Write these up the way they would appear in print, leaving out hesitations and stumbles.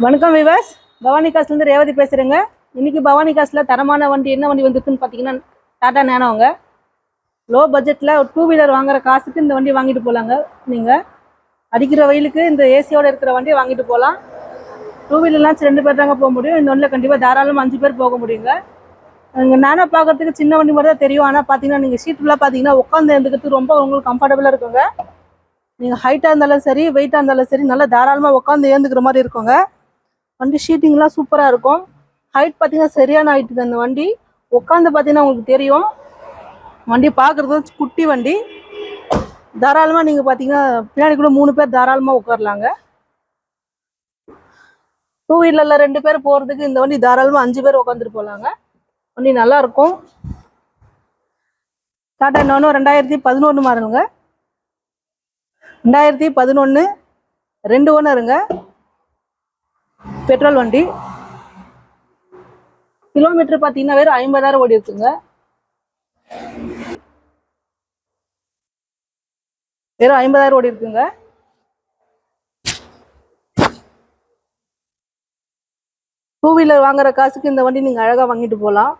வணக்கம் விவாஸ். பவானி காசுலேருந்து ரேவதி பேசுகிறேங்க. இன்றைக்கி பவானி காசில் தரமான வண்டி என்ன வண்டி வந்துருக்குன்னு பார்த்தீங்கன்னா டாடா நேனோங்க. லோ பட்ஜெட்டில் ஒரு டூ வீலர் வாங்குற காசுக்கு இந்த வண்டி வாங்கிட்டு போகலாங்க. நீங்கள் அடிக்கிற வெயிலுக்கு இந்த ஏசியோடு இருக்கிற வண்டியை வாங்கிட்டு போகலாம். டூ வீலர்லாம் 2 பேர் தாங்க போக முடியும். இந்த வண்டியில் கண்டிப்பாக தாராளமாக 5 பேர் போக முடியுங்க. நீங்கள் நேனோ பார்க்குறதுக்கு சின்ன வண்டி மட்டும் தான் தெரியும். ஆனால் பார்த்தீங்கன்னா நீங்கள் சீட்டுலாம் பார்த்தீங்கன்னா உட்காந்து எழுந்துக்கிறதுக்கு ரொம்ப உங்களுக்கு கம்ஃபர்டபுளாக இருக்குங்க. நீங்கள் ஹைட்டாக இருந்தாலும் சரி, வெயிட்டாக இருந்தாலும் சரி, நல்லா தாராளமாக உட்காந்து ஏந்துக்கிற மாதிரி இருக்குங்க. வண்டி ஷீட்டிங்லாம் சூப்பராக இருக்கும். ஹைட் பார்த்தீங்கன்னா சரியான ஹைட்டுக்கு அந்த வண்டி. உட்காந்து பார்த்தீங்கன்னா உங்களுக்கு தெரியும். வண்டி பார்க்குறது குட்டி வண்டி. தாராளமாக நீங்கள் பார்த்தீங்கன்னா பின்னாடி கூட 3 பேர் தாராளமாக உட்காரலாங்க. டூ வீலரில் 2 பேர் போகிறதுக்கு இந்த வண்டி தாராளமாக 5 பேர் உட்காந்துட்டு போகலாங்க. வண்டி நல்லாயிருக்கும். டாடா நேனோ 2011 மாடலுங்க. 2011 2 ஓனருங்க. பெட்ரோல் வண்டி. கிலோமீட்டர் பார்த்தீங்கன்னா வெறும் 50,000 ஓடி இருக்குங்க. வெறும் 50,000 ஓடி இருக்குங்க. டூ வீலர் வாங்குற காசுக்கு இந்த வண்டி நீங்கள் அழகாக வாங்கிட்டு போகலாம்.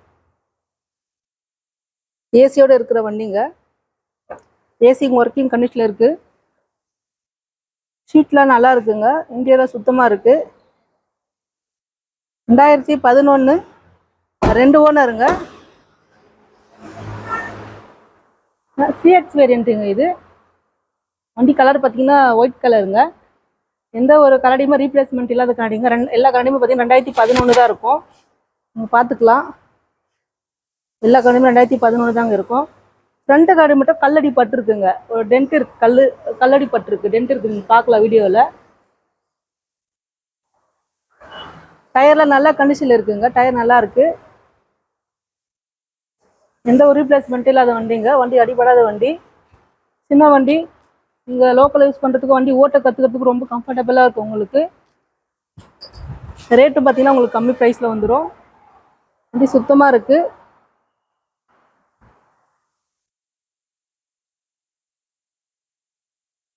ஏசியோடு இருக்கிற வண்டிங்க. ஏசி ஒர்க்கிங் கண்டிஷனில் இருக்குது. ஷீட்லாம் நல்லா இருக்குங்க. இன்டீரியர் சுத்தமாக இருக்குது. 2011 2 ஓனருங்க. சிஎக்ஸ் வேரியண்ட்டுங்க இது. வண்டி கலர் பார்த்தீங்கன்னா ஒயிட் கலருங்க. எந்த ஒரு கரடியுமே ரீப்ளேஸ்மெண்ட் இல்லாத கரடிங்க. எல்லா கரடியுமே பார்த்தீங்கன்னா 2011 தான் இருக்கும். நீங்கள் பார்த்துக்கலாம். எல்லா கரடியுமே 2011 தாங்க இருக்கும். ஃப்ரண்ட் கரடி மட்டும் கல்லடி பட்டுருக்குங்க. ஒரு டென்ட் இருக்கு, கல்லடி பட்டுருக்கு, டென்ட் இருக்கு. நீங்கள் பார்க்கலாம் வீடியோவில். டயர்லாம் நல்ல கண்டிஷனில் இருக்குங்க. டயர் நல்லா இருக்கு. எந்த ஒரு ரீப்ளேஸ்மெண்ட் இல்லாத வண்டிங்க. வண்டி அடிபடாத வண்டி. சின்ன வண்டி. நீங்கள் லோக்கல் யூஸ் பண்ணுறதுக்கு வண்டி ஓட்ட கற்றுக்கிறதுக்கு ரொம்ப கம்ஃபர்டபுளாக இருக்கும் உங்களுக்கு. ரேட்டு பார்த்தீங்கன்னா உங்களுக்கு கம்மி ப்ரைஸில் வந்துடும். வண்டி சுத்தமாக இருக்குது.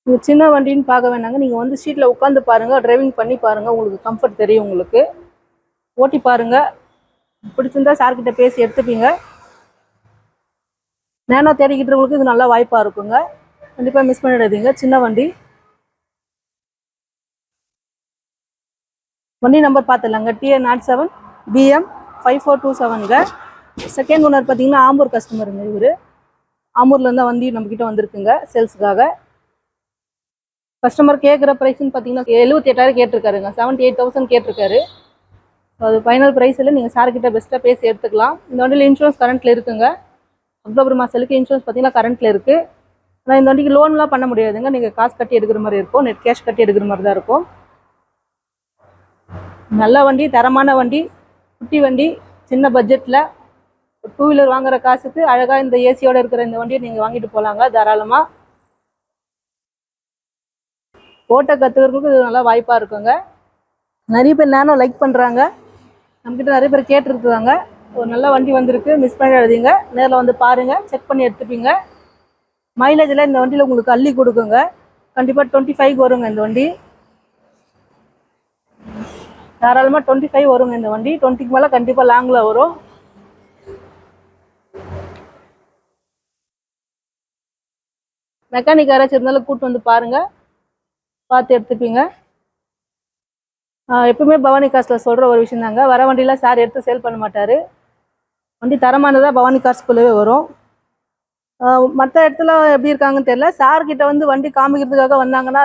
நீங்கள் சின்ன வண்டின்னு பார்க்க வேணாங்க. நீங்கள் வந்து சீட்டில் உட்காந்து பாருங்கள், டிரைவிங் பண்ணி பாருங்கள். உங்களுக்கு கம்ஃபர்ட் தெரியும். உங்களுக்கு ஓட்டி பாருங்கள். பிடிச்சிருந்தா சார்கிட்ட பேசி எடுத்துப்பீங்க. நேனோ தேடிக்கிட்டவங்களுக்கு இது நல்ல வாய்ப்பாக இருக்குங்க. கண்டிப்பாக மிஸ் பண்ணிடாதீங்க. சின்ன வண்டி. வண்டி நம்பர் பார்த்துடலாங்க. TN07 BM 5427ங்க. செகண்ட் ஓனர் பார்த்தீங்கன்னா ஆம்பூர் கஸ்டமருங்க. இவர் ஆம்பூர்லேருந்து வண்டி நம்மக்கிட்ட வந்திருக்குங்க சேல்ஸுக்காக. கஸ்டமர் கேட்குற ப்ரைஸ்ன்னு பார்த்தீங்கன்னா 78,000 கேட்டிருக்காருங்க. 78,000 கேட்டிருக்காரு. ஸோ அது ஃபைனல் ப்ரைஸில் நீங்கள் சார்கிட்ட பெஸ்ட்டாக பேசி எடுத்துக்கலாம். இந்த வண்டியில் இன்சூரன்ஸ் கரண்ட்டில் இருக்குங்க. அக்டோபர் மாதத்துக்கு இன்சூரன்ஸ் பார்த்தீங்கன்னா கரண்ட்டில் இருக்குது. ஆனால் இந்த வண்டிக்கு லோன்லாம் பண்ண முடியாதுங்க. நீங்கள் காசு கட்டி எடுக்கிற மாதிரி இருக்கும். நெட் கேஷ் கட்டி எடுக்கிற மாதிரி தான் இருக்கும். நல்ல வண்டி, தரமான வண்டி, குட்டி வண்டி, சின்ன பட்ஜெட்டில் டூ வீலர் வாங்குற காசுக்கு அழகாக இந்த ஏசியோடு இருக்கிற இந்த வண்டியை நீங்கள் வாங்கிட்டு போகலாங்க தாராளமாக. ஓட்ட கற்றுக்கிறதுக்கு இது நல்லா வாய்ப்பாக இருக்குங்க. நிறைய பேர் நேனோ லைக் பண்ணுறாங்க. நம்மக்கிட்ட நிறைய பேர் கேட்டுருக்குறாங்க. ஒரு நல்ல வண்டி வந்திருக்கு, மிஸ் பண்ணிடாதீங்க. நேரில் வந்து பாருங்கள், செக் பண்ணி எடுத்துப்பீங்க. மைலேஜில் இந்த வண்டியில் உங்களுக்கு அள்ளி கொடுக்குங்க. கண்டிப்பாக 25 வருங்க இந்த வண்டி. தாராளமாக 25 வருங்க இந்த வண்டி. 20க்கு மேலே கண்டிப்பாக லாங்கில் வரும். மெக்கானிக் யாராச்சும் இருந்தாலும் கூப்பிட்டு வந்து பாருங்கள், பார்த்து எடுத்துப்பீங்க. எப்பவுமே பவானி காசில் சொல்கிற ஒரு விஷயம் தாங்க, வர வண்டியில் சார் எடுத்து சேல் பண்ண மாட்டார். வண்டி தரமானதாக பவானி காசுக்குள்ளவே வரும். மற்ற இடத்துல எப்படி இருக்காங்கன்னு தெரியல. சார்கிட்ட வந்து வண்டி காமிக்கிறதுக்காக வந்தாங்கன்னா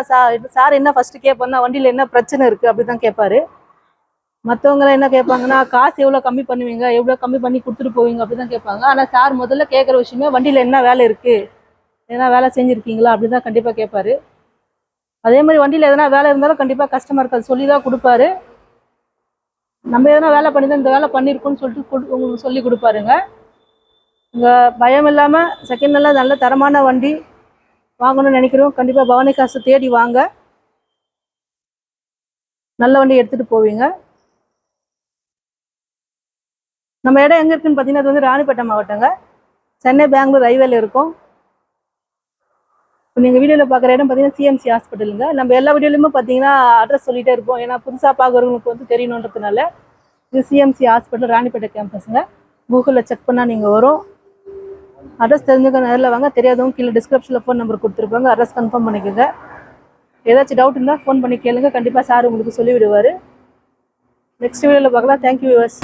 சார் என்ன ஃபஸ்ட்டு கேட்பாருன்னா வண்டியில் என்ன பிரச்சனை இருக்குது அப்படி தான் கேட்பாரு. மற்றவங்களாம் என்ன கேட்பாங்கன்னா காசு எவ்வளோ கம்மி பண்ணுவீங்க, எவ்வளோ கம்மி பண்ணி கொடுத்துட்டு போவீங்க அப்படி தான் கேட்பாங்க. ஆனால் சார் முதல்ல கேட்குற விஷயமே வண்டியில் என்ன வேலை இருக்குது, எதனா வேலை செஞ்சுருக்கீங்களா அப்படி தான் கண்டிப்பாக கேட்பாரு. அதே மாதிரி வண்டியில் எதனா வேலை இருந்தாலும் கண்டிப்பாக கஸ்டமருக்கு அது சொல்லி தான் கொடுப்பாரு. நம்ம எதனா வேலை பண்ணி தான் இந்த வேலை பண்ணியிருக்கோன்னு சொல்லிட்டு உங்களுக்கு சொல்லி கொடுப்பாருங்க. இங்கே பயம் இல்லாமல் செகண்ட்லாம் நல்ல தரமான வண்டி வாங்கணும்னு நினைக்கிறோம். கண்டிப்பாக பவானி காசு தேடி வாங்க, நல்ல வண்டி எடுத்துகிட்டு போவீங்க. நம்ம இடம் எங்கே இருக்குன்னு பார்த்தீங்கன்னா அது வந்து ராணிப்பேட்டை மாவட்டங்க. சென்னை பெங்களூர் ஹைவேல இருக்கும். இப்போ நீங்கள் வீடியோவில் பார்க்குற இடம் பார்த்தீங்கன்னா சிஎம்சி ஹாஸ்பிட்டலுங்க. நம்ம எல்லா வீடியோலையுமே பார்த்தீங்கன்னா அட்ரஸ் சொல்லிகிட்டே இருப்போம். ஏன்னா புதுசாக பார்க்குறவங்களுக்கு வந்து தெரியணுன்றதுனால. இது சிஎம்சி ஹாஸ்பிட்டல் ராணிப்பேட்டை கேம்பஸுங்க. கூகுளில் செக் பண்ணால் நீங்கள் வரும். அட்ரஸ் தெரிஞ்சுக்க நேரில் வாங்க. தெரியாதவங்க கீழே டிஸ்கிரிப்ஷனில் ஃபோன் நம்பர் கொடுத்துருப்பாங்க. அட்ரஸ் கன்ஃபார்ம் பண்ணிக்கோங்க. ஏதாச்சும் டவுட் இருந்தால் ஃபோன் பண்ணி கேளுங்க. கண்டிப்பாக சார் உங்களுக்கு சொல்லிவிடுவார். நெக்ஸ்ட் வீடியோவில் பார்க்கலாம். Thank you viewers.